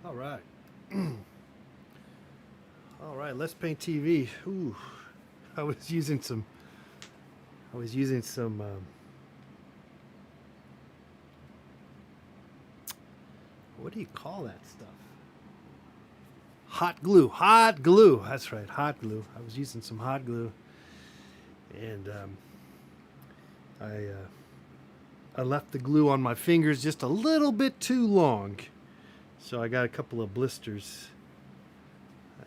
All right. All right, let's paint TV. Ooh, I was using some. I was using some. What do you call that stuff? Hot glue. Hot glue. That's right. Hot glue. I was using some hot glue, and I left the glue on my fingers just a little bit too long, so I got a couple of blisters.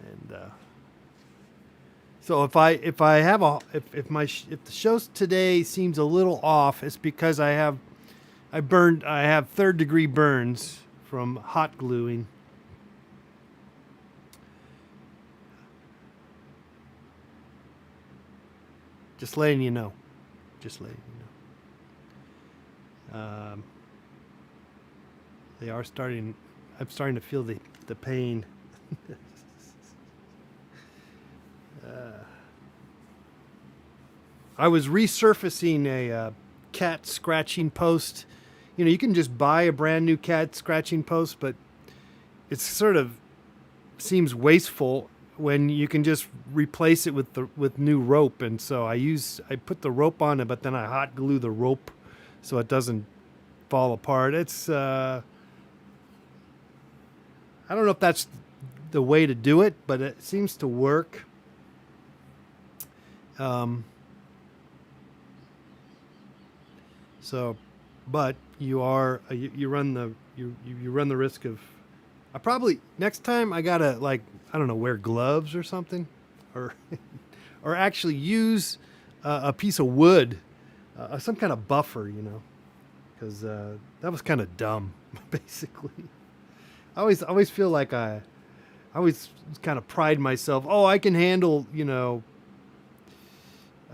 And so if I have a if the show today seems a little off, it's because I have third degree burns from hot gluing. Just letting you know. Just letting you know. They are starting. I'm starting to feel the pain. I was resurfacing a cat scratching post. You know, you can just buy a brand new cat scratching post, but it's sort of seems wasteful when you can just replace it with new rope. And so I put the rope on it, but then I hot glue the rope so it doesn't fall apart. It's I don't know if that's the way to do it, but it seems to work. Um, so, but you run you run the risk of. I probably next time I gotta I don't know, wear gloves or something, or or actually use a piece of wood, some kind of buffer, because that was kind of dumb, basically. I always feel like I always kind of pride myself. Oh, I can handle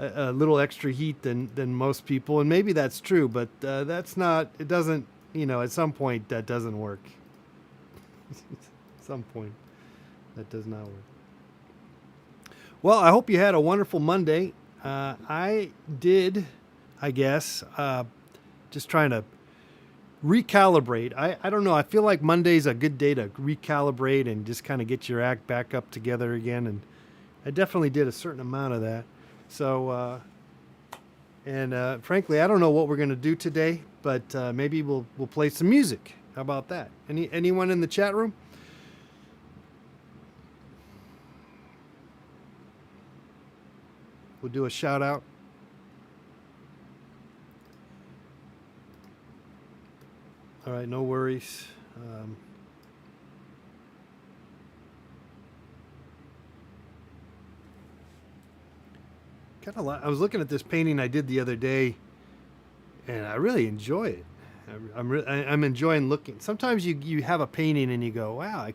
a little extra heat than most people, and maybe that's true, but that's not. It doesn't. At some point that doesn't work. At some point that does not work. Well, I hope you had a wonderful Monday. I did, I guess. Just trying to recalibrate. I don't know. I feel like Monday's a good day to recalibrate and just kind of get your act back up together again. And I definitely did a certain amount of that. So, frankly, I don't know what we're going to do today, but maybe we'll play some music. How about that? Anyone in the chat room? We'll do a shout out. All right, no worries. I was looking at this painting I did the other day, and I really enjoy it. I'm enjoying looking. Sometimes you have a painting and you go, wow,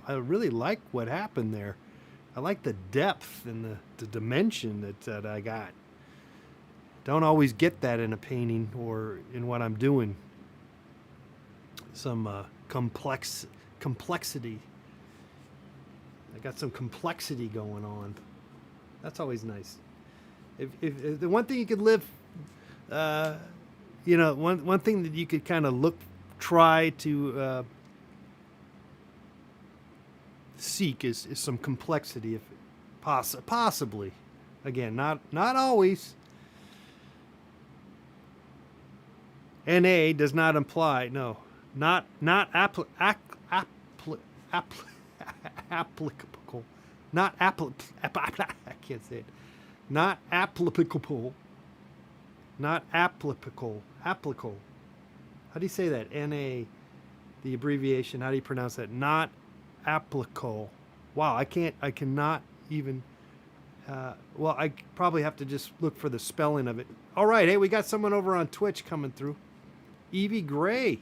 I really like what happened there. I like the depth and the dimension that I got. Don't always get that in a painting or in what I'm doing. Some complexity. I got some complexity going on. That's always nice. If the one thing you could live, one thing that you could kind of try to seek is some complexity, if possibly. Again, not always. NA does not imply not applicable, not I can't say it. Not applicable. Not applicable. Applicable. How do you say that? NA, the abbreviation. How do you pronounce that? Not applicable. Wow, I cannot even. Well, I probably have to just look for the spelling of it. All right, hey, we got someone over on Twitch coming through. Evie Gray.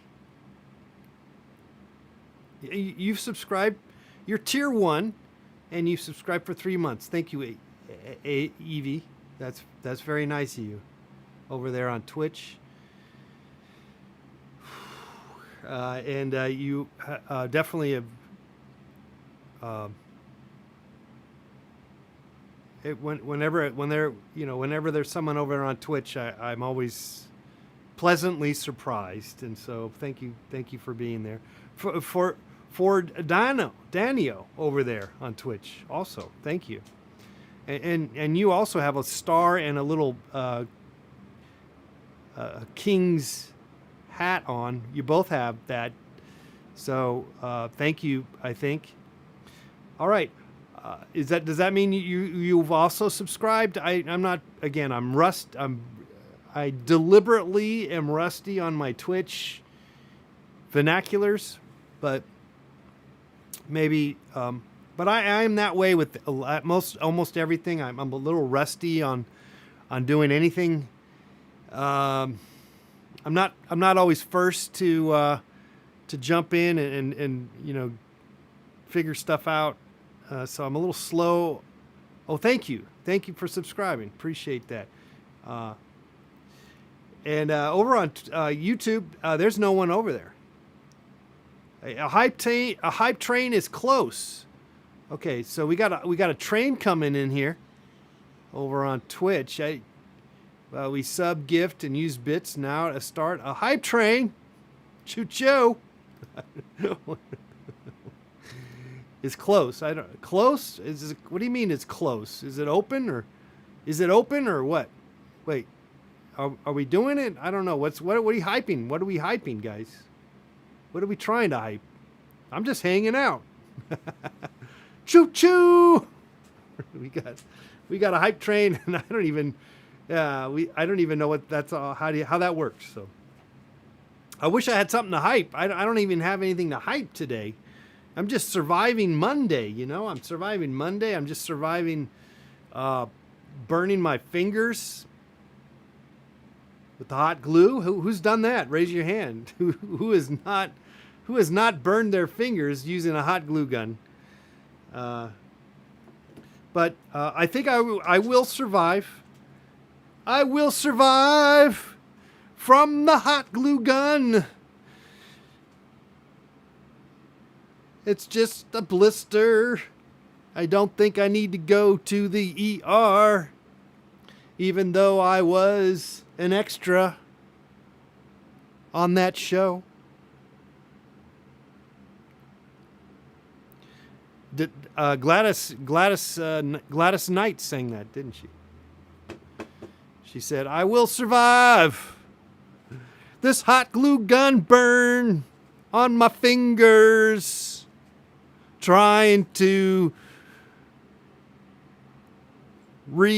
You've subscribed. You're tier 1, and you've subscribed for 3 months. Thank you, Evie. That's very nice of you. Over there on Twitch. And you definitely have. Whenever there's someone over there on Twitch, I'm always pleasantly surprised, and so thank you for being there. for Danio over there on Twitch. Also, thank you. And you also have a star and a little king's hat on. You both have that. So thank you, I think. All right. Does that mean you've also subscribed? I'm not, again, I deliberately am rusty on my Twitch vernaculars, but maybe but I am that way with almost everything. I'm a little rusty on doing anything. I'm not always first to jump in and figure stuff out. So I'm a little slow. Oh, thank you for subscribing. Appreciate that. And over on YouTube, there's no one over there. A hype train is close. Okay, so we got a train coming in here over on Twitch. We sub, gift, and use bits now to start a hype train. Choo choo. It's close. Close? What do you mean it's close? Is it open or what? Wait, are we doing it? I don't know. What are you hyping? What are we hyping, guys? What are we trying to hype? I'm just hanging out. Choo choo. We got a hype train, and I don't even know what that's how that works. So I wish I had something to hype. I don't even have anything to hype today. I'm just surviving Monday. I'm surviving Monday. I'm just surviving burning my fingers with the hot glue. Who's done that? Raise your hand. Who has not burned their fingers using a hot glue gun? But I think I will survive. I will survive from the hot glue gun. It's just a blister. I don't think I need to go to the ER, even though I was an extra on that show. Gladys Knight sang that, didn't she? She said, "I will survive this hot glue gun burn on my fingers, trying to what do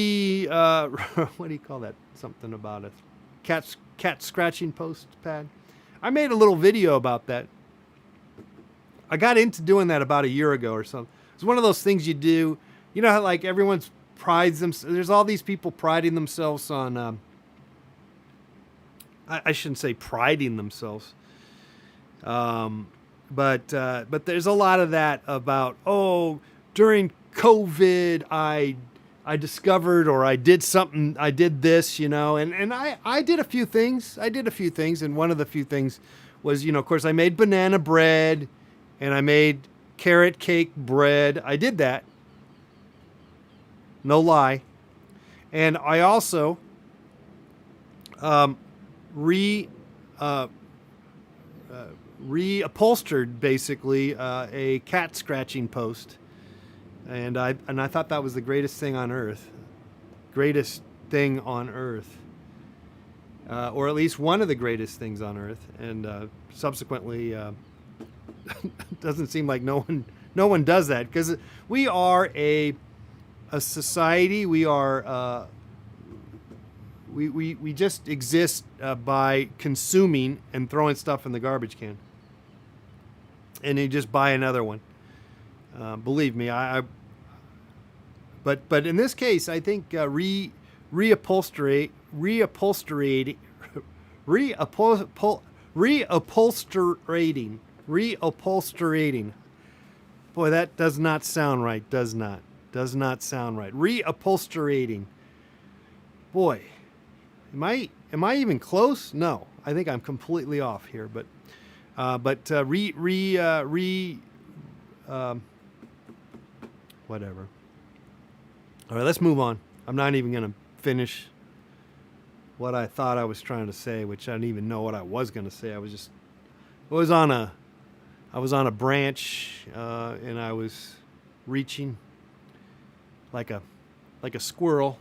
you call that? Something about a cat scratching post pad." I made a little video about that. I got into doing that about a year ago or something. It's one of those things you do. You know how like everyone's prides themselves. There's all these people priding themselves on. I shouldn't say priding themselves. But there's a lot of that about, during COVID I discovered, or I did something, I did this, and I did a few things. And one of the few things was, of course I made banana bread and I made carrot cake bread. I did that. No lie. And I also reupholstered basically a cat scratching post, and I thought that was the greatest thing on earth, or at least one of the greatest things on earth. And subsequently, doesn't seem like no one does that, because we are a society. We are we just exist by consuming and throwing stuff in the garbage can. And you just buy another one. Believe me, but in this case, I think reupholsterating. Boy, that does not sound right. Does not sound right. Reupholsterating. Boy, am I even close? No, I think I'm completely off here. But whatever. All right, let's move on. I'm not even going to finish what I thought I was trying to say, which I didn't even know what I was going to say. I was on I was on a branch and I was reaching like a squirrel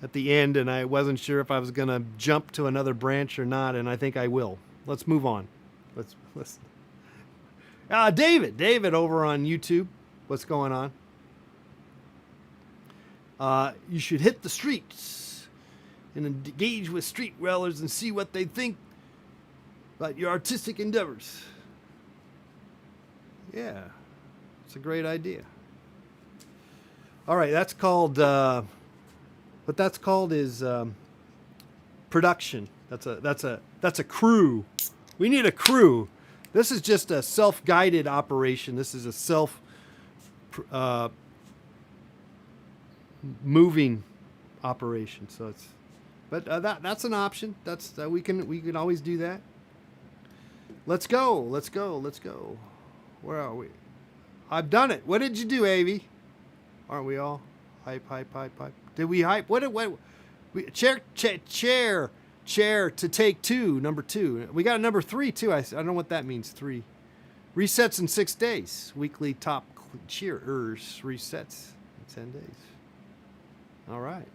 at the end, and I wasn't sure if I was going to jump to another branch or not, and I think I will. Let's move on. Let's David over on YouTube. What's going on? You should hit the streets and engage with street dwellers and see what they think about your artistic endeavors. Yeah, it's a great idea. All right, that's called, what that's called is production. That's a crew. We need a crew. This is just a self-guided operation. This is a moving operation. So it's, but that's an option. That's we can always do that. Let's go. Where are we? I've done it. What did you do, Avi? Aren't we all hype? Did we hype? What? Chair to take two. Number 2. We got a number 3 too. I don't know what that means. 3 resets in 6 days. Weekly top cheerers resets in 10 days. All right.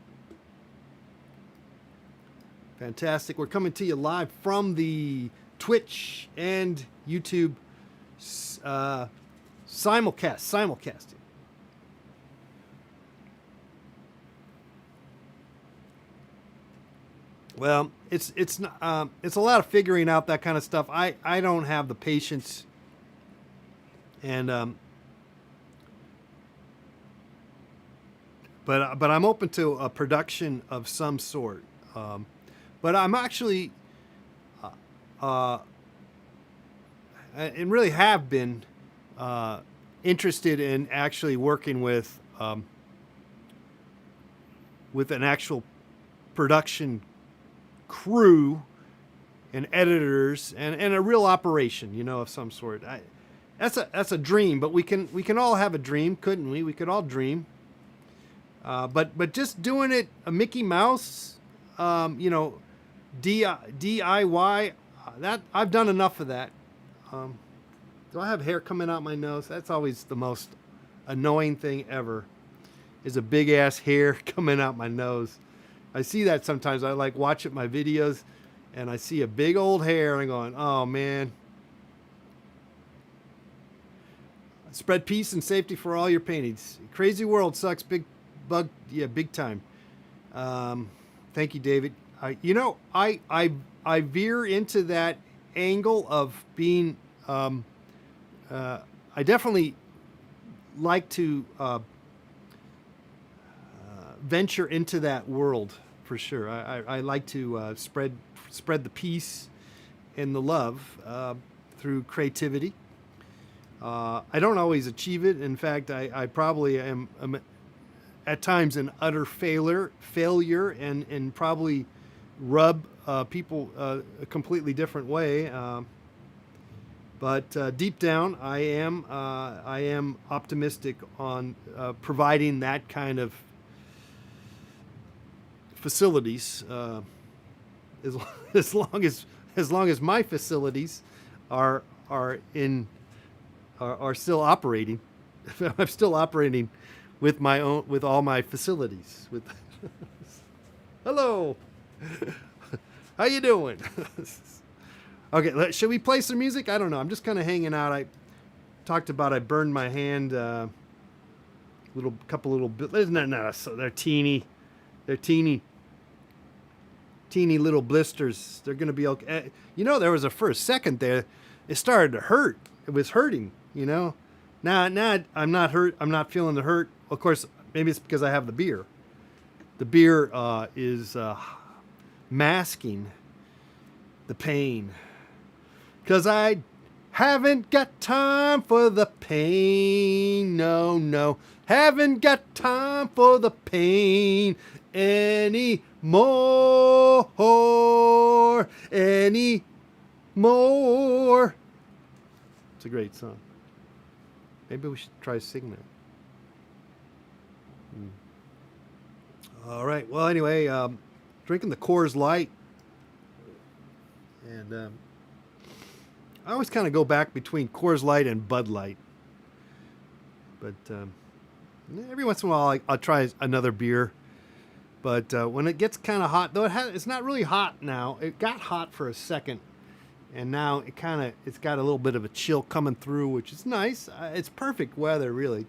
Fantastic. We're coming to you live from the Twitch and YouTube simulcasting. Well, it's a lot of figuring out that kind of stuff. I don't have the patience, and but I'm open to a production of some sort. But I'm actually and really have been interested in actually working with an actual production crew and editors and a real operation, of some sort. That's a dream, but we can all have a dream, couldn't we? We could all dream. But just doing it a Mickey Mouse, DIY, that I've done enough of that. Do I have hair coming out my nose? That's always the most annoying thing ever, is a big ass hair coming out my nose. I see that sometimes. I like watching my videos and I see a big old hair and I'm going, oh man. Spread peace and safety for all your paintings. Crazy world sucks. Big bug. Yeah, big time. Thank you, David. I veer into that angle of being, I definitely like to venture into that world for sure. I like to spread the peace and the love through creativity. I don't always achieve it. In fact, I probably am at times an utter failure and probably rub people a completely different way. But deep down, I am optimistic on providing that kind of facilities, as long as my facilities are still operating. I'm still operating with all my facilities. Hello, how you doing? Okay, should we play some music? I don't know. I'm just kind of hanging out. I talked about I burned my hand. Couple little bit. No, so they're teeny. They're teeny little blisters. They're gonna be okay. There was for a second there, it started to hurt. It was hurting. Now I'm not hurt. I'm not feeling the hurt. Of course, maybe it's because I have the beer. The beer is masking the pain. Because I haven't got time for the pain. No. Haven't got time for the pain anymore. It's a great song. Maybe we should try singing it. All right. Well, anyway, drinking the Coors Light. And I always kind of go back between Coors Light and Bud Light. But every once in a while, I'll try another beer. But when it gets kind of hot, though it's not really hot now. It got hot for a second, and now it's got a little bit of a chill coming through, which is nice. It's perfect weather, really.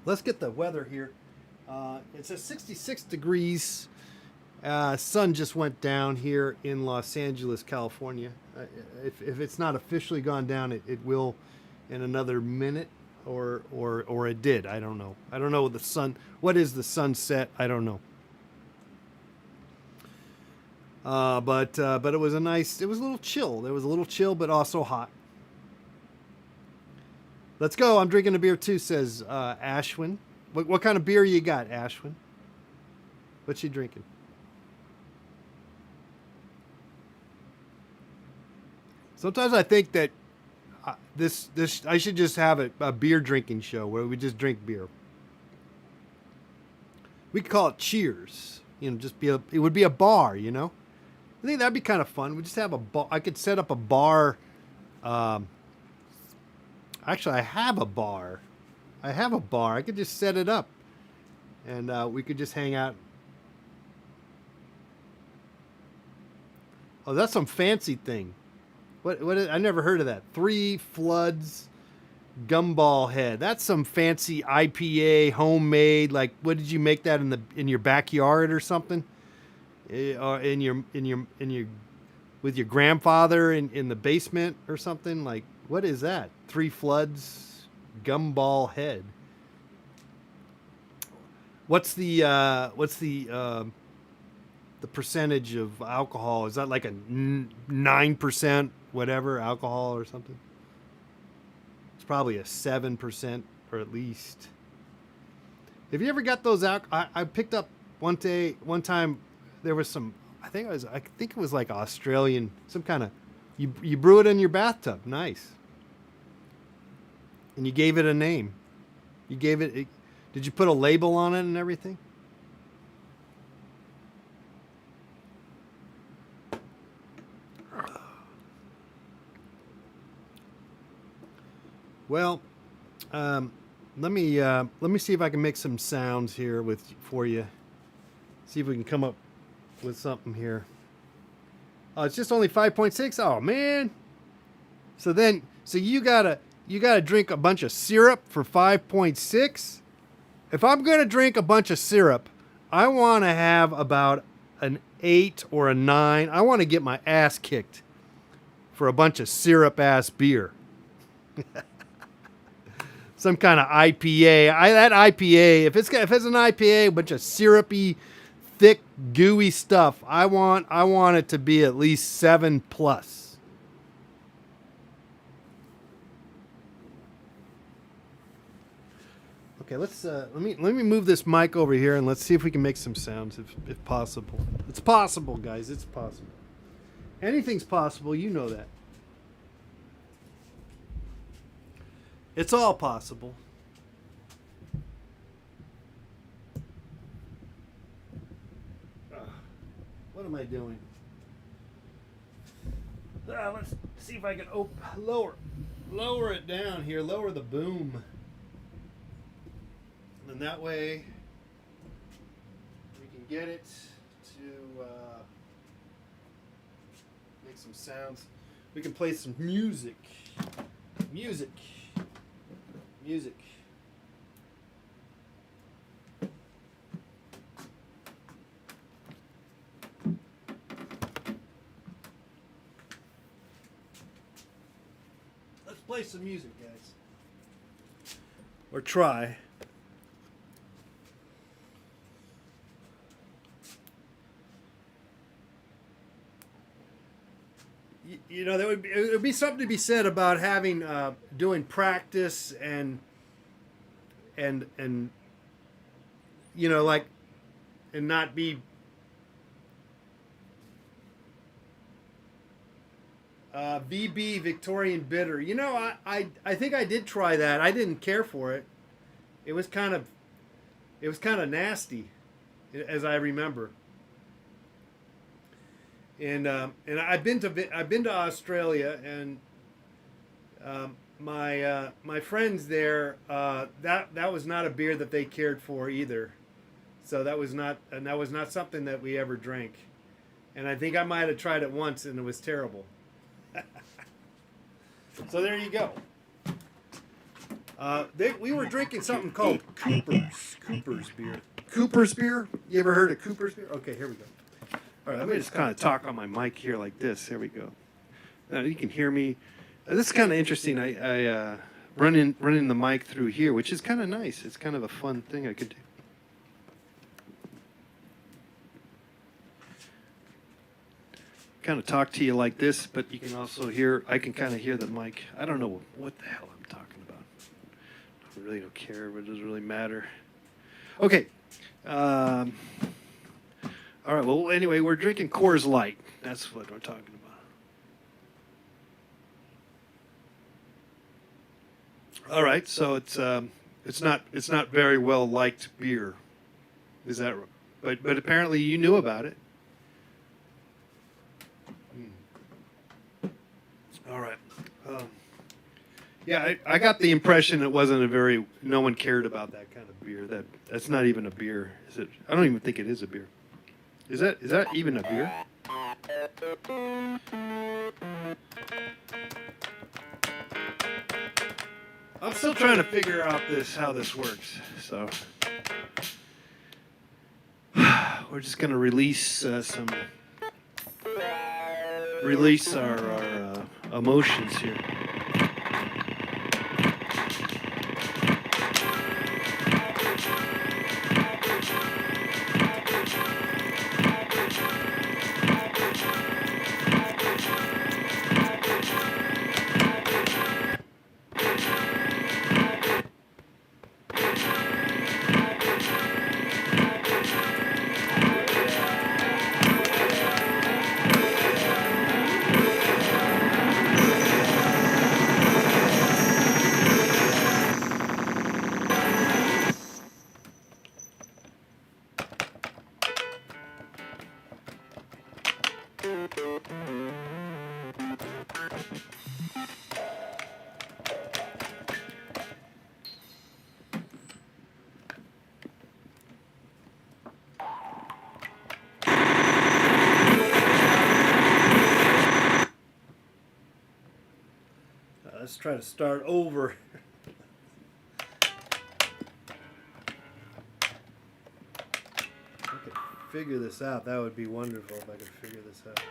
Let's get the weather here. It's at 66 degrees. Sun just went down here in Los Angeles, California. If it's not officially gone down, it will in another minute, or it did. I don't know. I don't know what the sun. What is the sunset? I don't know. But it was a nice. It was a little chill. There was a little chill, but also hot. Let's go. I'm drinking a beer too, says Ashwin. What kind of beer you got, Ashwin? What's she drinking? Sometimes I think that this I should just have a beer drinking show where we just drink beer. We could call it Cheers. Just it would be a bar. I think that'd be kind of fun. We just have a bar. I could set up a bar. Actually, I have a bar. I could just set it up, and we could just hang out. Oh, that's some fancy thing. What I never heard of that. Three Floods Gumball Head. That's some fancy IPA, homemade. Like, what did you make that in your backyard or something? Or in your with your grandfather in the basement or something? Like, what is that? Three Floods Gumball Head. What's the percentage of alcohol? Is that like a 9% whatever alcohol or something? It's probably a 7% or at least. Have you ever got those out? I picked up one time. There was some. I think it was like Australian. Some kind of. You brew it in your bathtub. Nice. And you gave it a name. Did you put a label on it and everything? Well, let me see if I can make some sounds here for you. See if we can come up with something here. Oh, it's just only 5.6. Oh man. So you gotta drink a bunch of syrup for 5.6. If I'm gonna drink a bunch of syrup, I want to have about an 8 or a 9. I want to get my ass kicked for a bunch of syrup ass beer. Some kind of IPA. That IPA, if it's an IPA, a bunch of syrupy, thick, gooey stuff, I want it to be at least 7 plus. Okay, let me move this mic over here and let's see if we can make some sounds if possible. It's possible, guys. It's possible. Anything's possible. You know that. It's all possible. What am I doing? Let's see if I can lower it down here. Lower the boom. And that way we can get it to make some sounds. We can play some music. Music. Let's play some music, guys. Or try. There would be something to be said about having doing practice and like and not be VB Victorian Bitter. I think I did try that. I didn't care for it. It was kind of nasty, as I remember. And I've been to Australia, and my friends there, that was not a beer that they cared for either. So that was not something that we ever drank. And I think I might have tried it once, and it was terrible. So there you go. We were drinking something called Cooper's beer. Cooper's beer? You ever heard of Cooper's beer? Okay, here we go. All right, let me just kind of talk on my mic here like this. Here we go. Now you can hear me. This is kind of interesting. I running the mic through here, which is kind of nice. It's kind of a fun thing I could do. Kind of talk to you like this, but you can also hear. I can kind of hear the mic. I don't know what the hell I'm talking about. I really don't care, but it doesn't really matter. Okay. All right. Well, anyway, we're drinking Coors Light. That's what we're talking about. All right. So it's not very well liked beer. Is that right? But apparently you knew about it. All right. Yeah, I got the impression it wasn't no one cared about that kind of beer. That's not even a beer, is it? I don't even think it is a beer. Is that even a beer? I'm still trying to figure out how this works. So we're just gonna release our emotions here. Let's try to start over. I could figure this out. That would be wonderful if I could figure this out.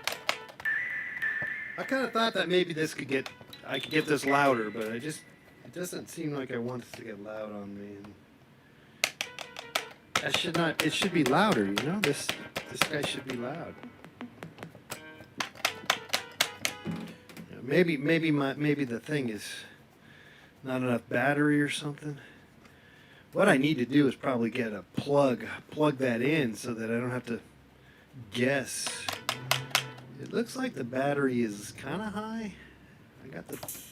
I kind of thought that maybe I could get this louder, but it doesn't seem like I want it to get loud on me. And it should be louder, you know? This guy should be loud. Maybe the thing is not enough battery or something. What I need to do is probably get a plug that in so that I don't have to guess. It looks like the battery is kind of high. I got this.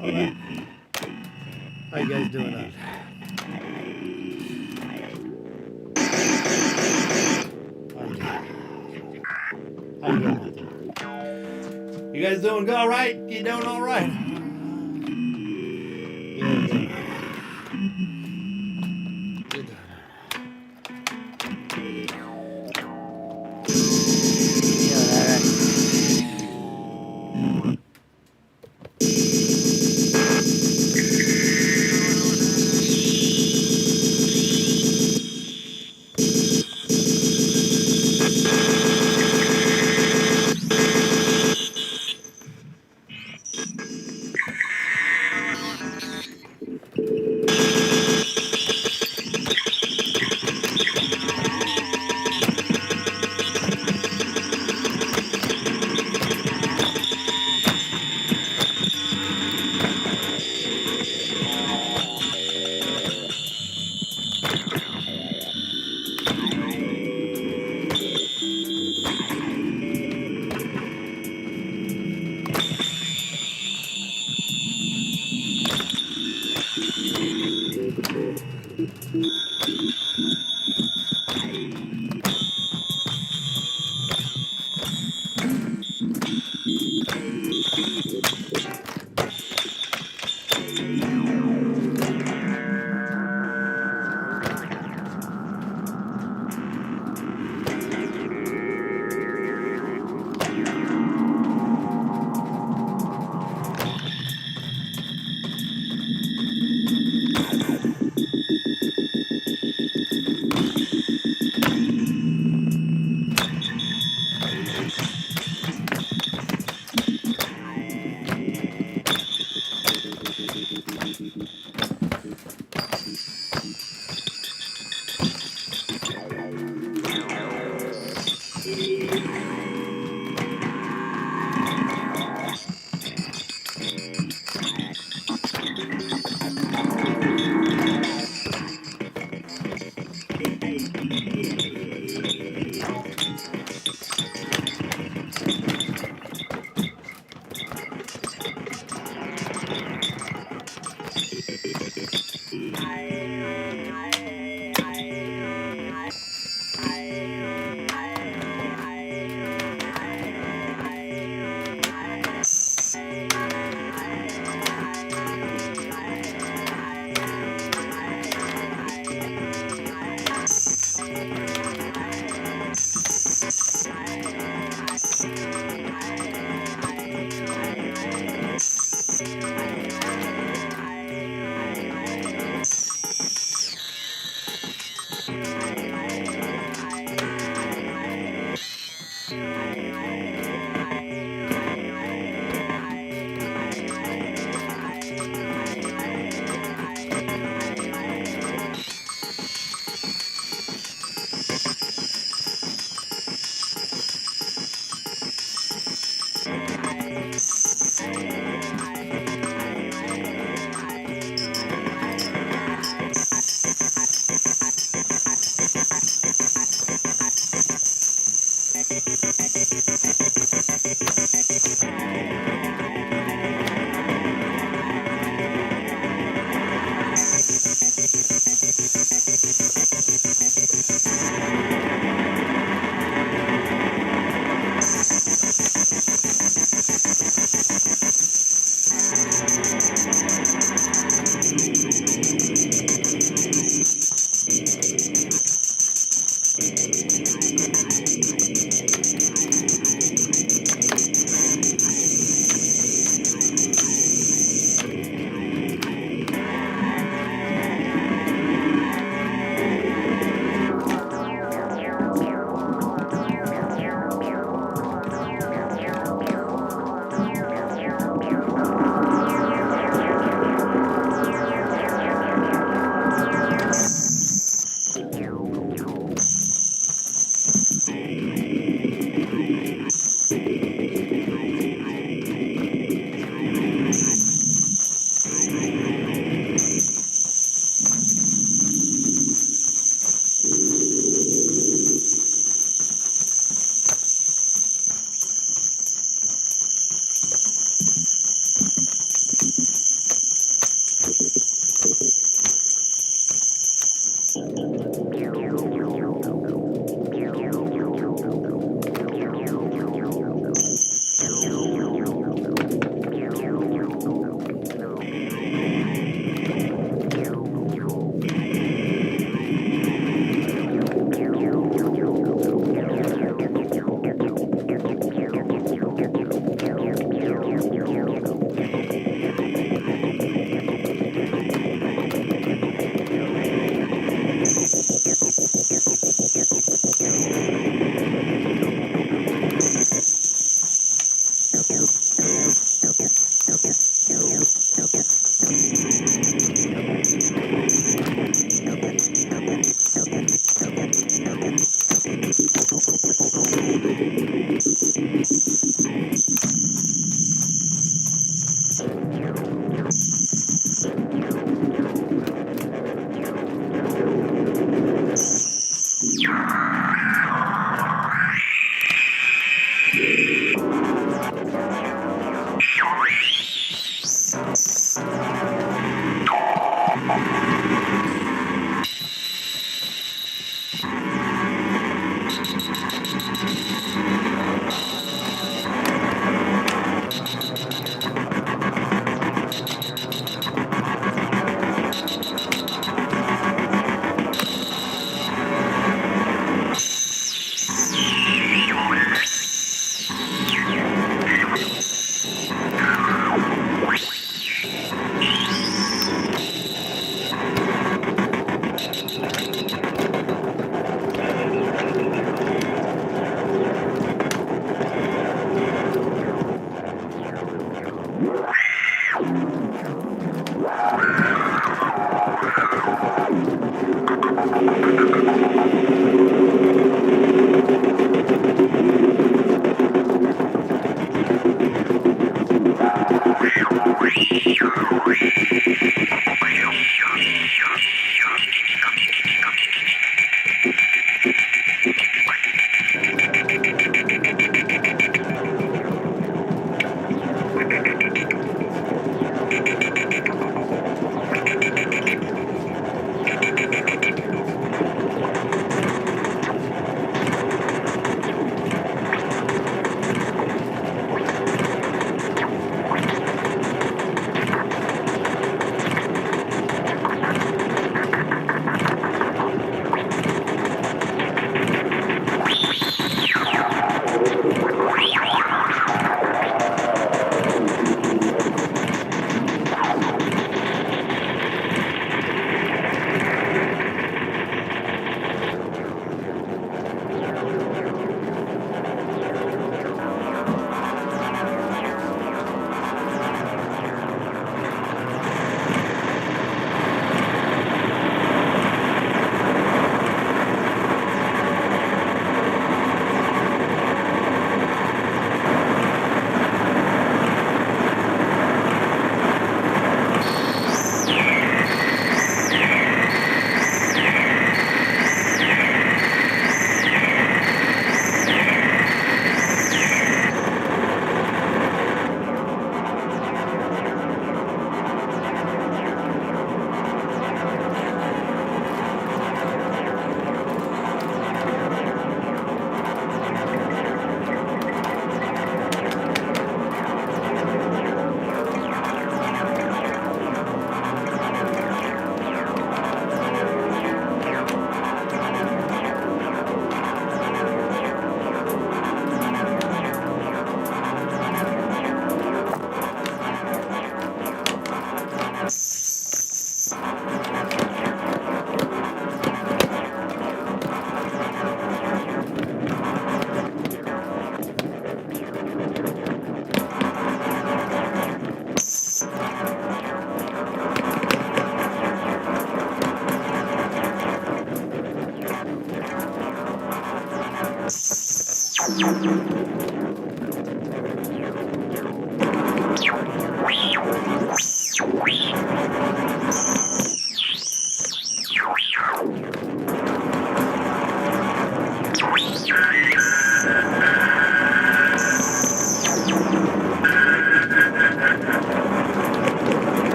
All right. How you guys doing out? How you doing out there? You guys doing all right? You doing all right? Yeah. Good.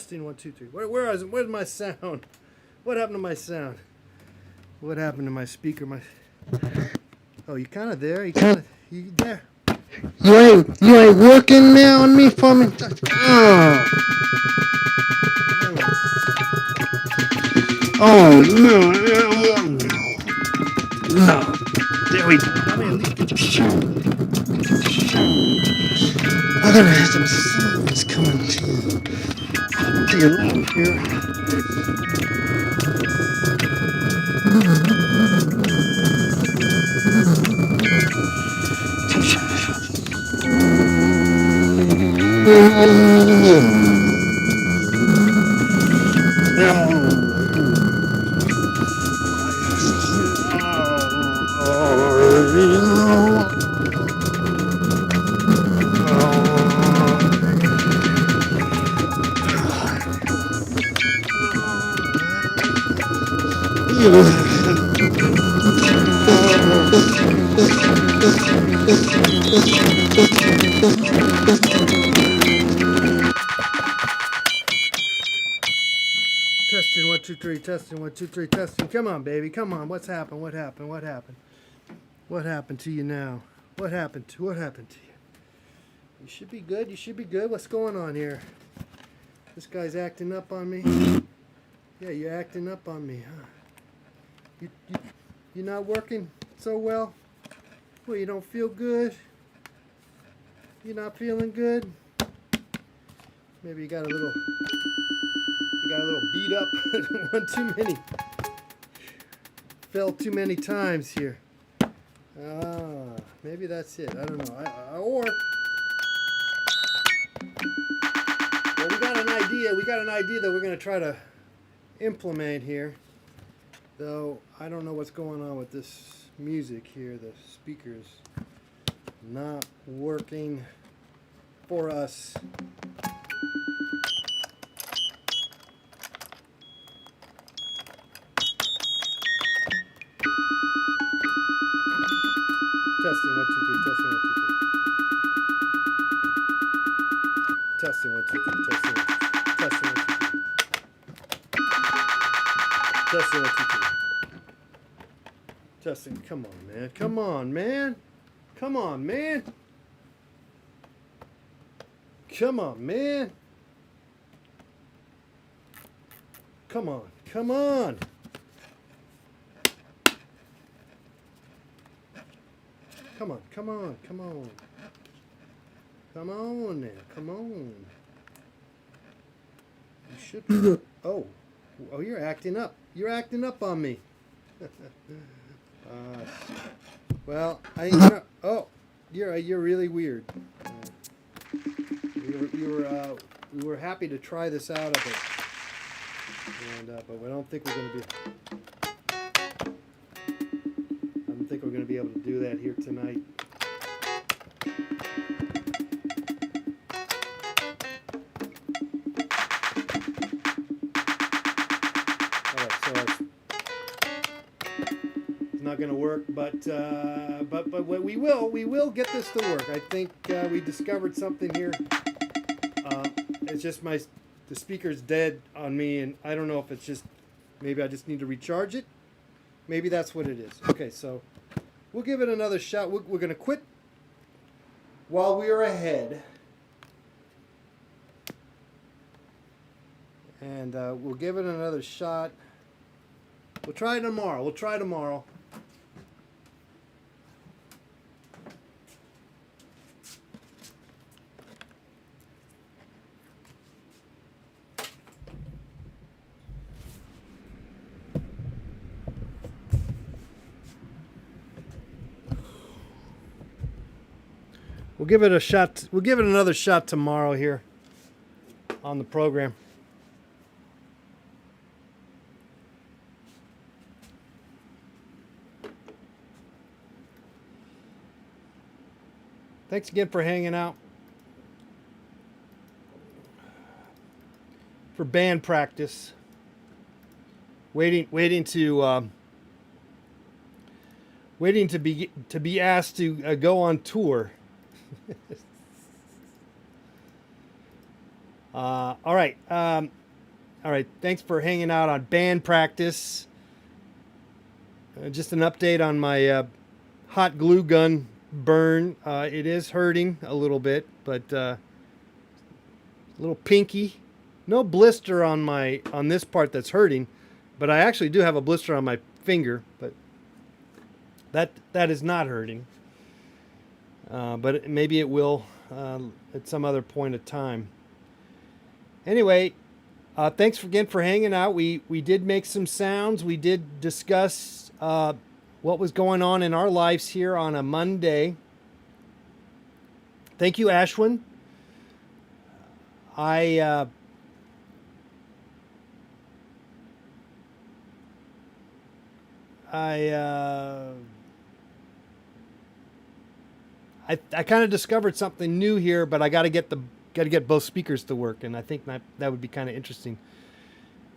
Testing 1 2 3. Where's my sound? What happened to my sound? What happened to my speaker? Oh, you kind of there? You there? You ain't working now on me for me? Oh no. No. There we go. Let me at least get you. I'm gonna have some sounds coming to your left here. Testing 1 2 3. Testing 1 2 3. Testing. Come on, baby. Come on. What's happened? What happened? What happened? What happened to you now? What happened to you? You should be good. You should be good. What's going on here? This guy's acting up on me. Yeah, you're acting up on me, huh? You're not working so well? Well, you don't feel good? You're not feeling good? Maybe you got a little beat up. One too many. Fell too many times here. Maybe that's it. I don't know. Well, we got an idea. We got an idea that we're going to try to implement here. Though I don't know what's going on with this music here. The speakers not working for us. Testing 1 2 3. Testing 1 2 3. Testing 1 2 3. Testing 1 2 3. Testing 1 2 3. Testing 1 2 3. Testing. Come on, man. Come on, man. Come on, man. Come on, man. Come on. Come on. Come on, come on, come on. Come on now, come on. You should be. Oh, you're acting up. You're acting up on me. Well, you're really weird. We were happy to try this out of it, but we don't think we're going to be. I don't think we're going to be able to do that here tonight. All right, so it's not going to work, but we will get this to work. I think we discovered something here. It's just the speaker's dead on me, and I don't know if it's just maybe I just need to recharge it. Maybe that's what it is. Okay, so we'll give it another shot. We're going to quit while we are ahead. And we'll give it another shot. We'll try it tomorrow. We'll give it a shot. We'll give it another shot tomorrow here on the program. Thanks again for hanging out. For band practice. Waiting to be asked to go on tour. All right. All right. Thanks for hanging out on band practice. Just an update on my hot glue gun burn. It is hurting a little bit, but a little pinky. No blister on this part that's hurting, but I actually do have a blister on my finger, but that is not hurting. But maybe it will at some other point of time. Anyway, thanks again for hanging out. We did make some sounds. We did discuss what was going on in our lives here on a Monday. Thank you, Ashwin. I kind of discovered something new here, but I got to get both speakers to work, and I think that would be kind of interesting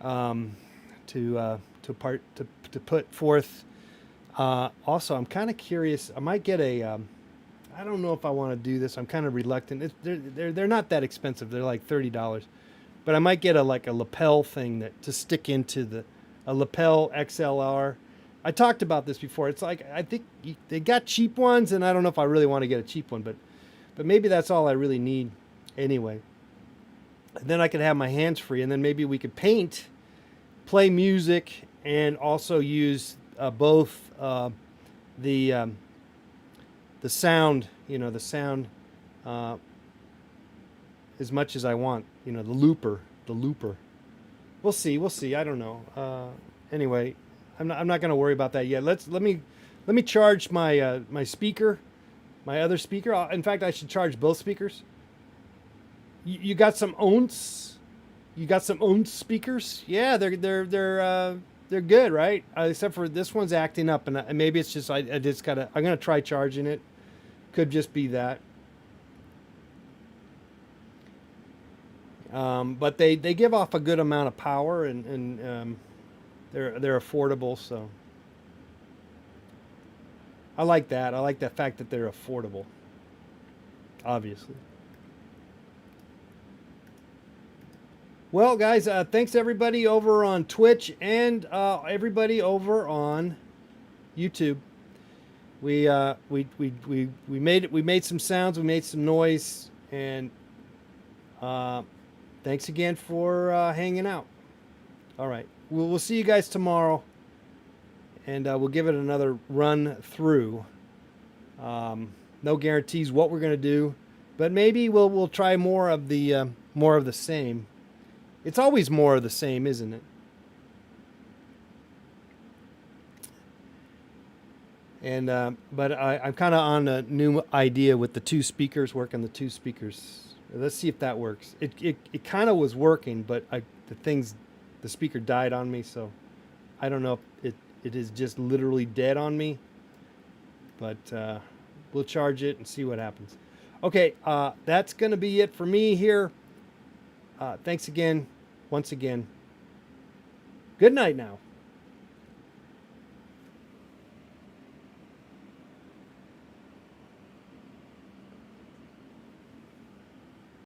to put forth. Also, I'm kind of curious. I might get a. I don't know if I want to do this. I'm kind of reluctant. They're not that expensive. They're like $30, but I might get a lapel thing to stick into a lapel XLR. I talked about this before. It's like I think they got cheap ones, and I don't know if I really want to get a cheap one, but maybe that's all I really need anyway. And then I could have my hands free, and then maybe we could paint, play music, and also use both the sound, the sound as much as I want, the looper. We'll see. I don't know. Anyway. I'm not going to worry about that yet. Let me charge my my speaker, my other speaker. In fact, I should charge both speakers. You got some ONS? You got some ONS speakers? Yeah, they're good, right? Except for this one's acting up, and maybe it's just I just gotta. I'm gonna try charging it. Could just be that. But they give off a good amount of power and they're affordable, so I like that. I like the fact that they're affordable. Obviously. Well, guys, thanks everybody over on Twitch and everybody over on YouTube. We made some sounds. We made some noise, and thanks again for hanging out. All right. We'll see you guys tomorrow, and we'll give it another run through. No guarantees what we're going to do, but maybe we'll try more of the same. It's always more of the same, isn't it? And but I'm kind of on a new idea with the two speakers, working the two speakers. Let's see if that works. It kind of was working, but the speaker died on me, so I don't know if it is just literally dead on me, but we'll charge it and see what happens. Okay, that's going to be it for me here. Thanks again, once again. Good night now.